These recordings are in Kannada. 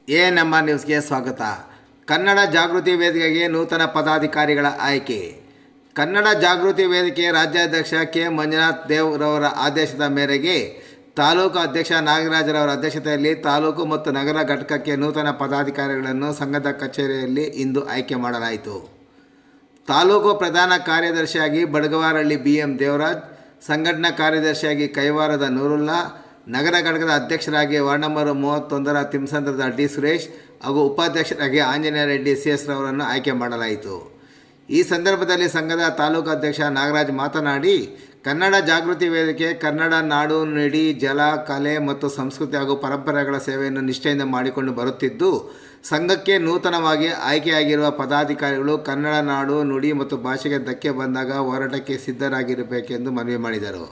ನಮ್ಮ ನ್ಯೂಸ್ಗೆ ಸ್ವಾಗತ. ಕನ್ನಡ ಜಾಗೃತಿ ವೇದಿಕೆಗೆ ನೂತನ ಪದಾಧಿಕಾರಿಗಳ ಆಯ್ಕೆ. ಕನ್ನಡ ಜಾಗೃತಿ ವೇದಿಕೆ ರಾಜ್ಯಾಧ್ಯಕ್ಷ ಕೆ ಮಂಜುನಾಥ್ ದೇವ್ರವರ ಆದೇಶದ ಮೇರೆಗೆ ತಾಲೂಕು ಅಧ್ಯಕ್ಷ ನಾಗರಾಜರವರ ಅಧ್ಯಕ್ಷತೆಯಲ್ಲಿ ತಾಲೂಕು ಮತ್ತು ನಗರ ಘಟಕಕ್ಕೆ ನೂತನ ಪದಾಧಿಕಾರಿಗಳನ್ನು ಸಂಘದ ಕಚೇರಿಯಲ್ಲಿ ಇಂದು ಆಯ್ಕೆ ಮಾಡಲಾಯಿತು. ತಾಲೂಕು ಪ್ರಧಾನ ಕಾರ್ಯದರ್ಶಿಯಾಗಿ ಬಡಗವಾರಹಳ್ಳಿ BM ದೇವರಾಜ್, ಸಂಘಟನಾ ಕಾರ್ಯದರ್ಶಿಯಾಗಿ ಕೈವಾರದ ನೂರುಲ್ಲಾ, ನಗರ ಘಟಕದ ಅಧ್ಯಕ್ಷರಾಗಿ ವಾರ್ಡ್ ನಂಬರ್ 31ರ ತಿಮ್ಮಸಂದ್ರದ D ಸುರೇಶ್ ಹಾಗೂ ಉಪಾಧ್ಯಕ್ಷರಾಗಿ ಆಂಜನೇಯ ರೆಡ್ಡಿ CS ರವರನ್ನು ಆಯ್ಕೆ ಮಾಡಲಾಯಿತು. ಈ ಸಂದರ್ಭದಲ್ಲಿ ಸಂಘದ ತಾಲೂಕು ಅಧ್ಯಕ್ಷ ನಾಗರಾಜ್ ಮಾತನಾಡಿ, ಕನ್ನಡ ಜಾಗೃತಿ ವೇದಿಕೆ ಕನ್ನಡ ನಾಡು ನುಡಿ ಜಲ ಕಲೆ ಮತ್ತು ಸಂಸ್ಕೃತಿ ಹಾಗೂ ಪರಂಪರೆಗಳ ಸೇವೆಯನ್ನು ನಿಷ್ಠೆಯಿಂದ ಮಾಡಿಕೊಂಡು ಬರುತ್ತಿದ್ದು, ಸಂಘಕ್ಕೆ ನೂತನವಾಗಿ ಆಯ್ಕೆಯಾಗಿರುವ ಪದಾಧಿಕಾರಿಗಳು ಕನ್ನಡ ನಾಡು ನುಡಿ ಮತ್ತು ಭಾಷೆಗೆ ಧಕ್ಕೆ ಬಂದಾಗ ಹೋರಾಟಕ್ಕೆ ಸಿದ್ಧರಾಗಿರಬೇಕೆಂದು ಮನವಿ ಮಾಡಿದರು.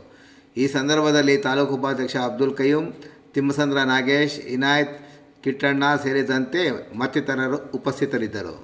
ಈ ಸಂದರ್ಭದಲ್ಲಿ ತಾಲೂಕು ಉಪಾಧ್ಯಕ್ಷ ಅಬ್ದುಲ್ ಕಯ್ಯೂಮ್, ತಿಮ್ಮಸಂದ್ರ ನಾಗೇಶ್, ಇನಾಯತ್, ಕಿಟ್ಟಣ್ಣ ಸೇರಿದಂತೆ ಮತ್ತಿತರರು ಉಪಸ್ಥಿತರಿದ್ದರು.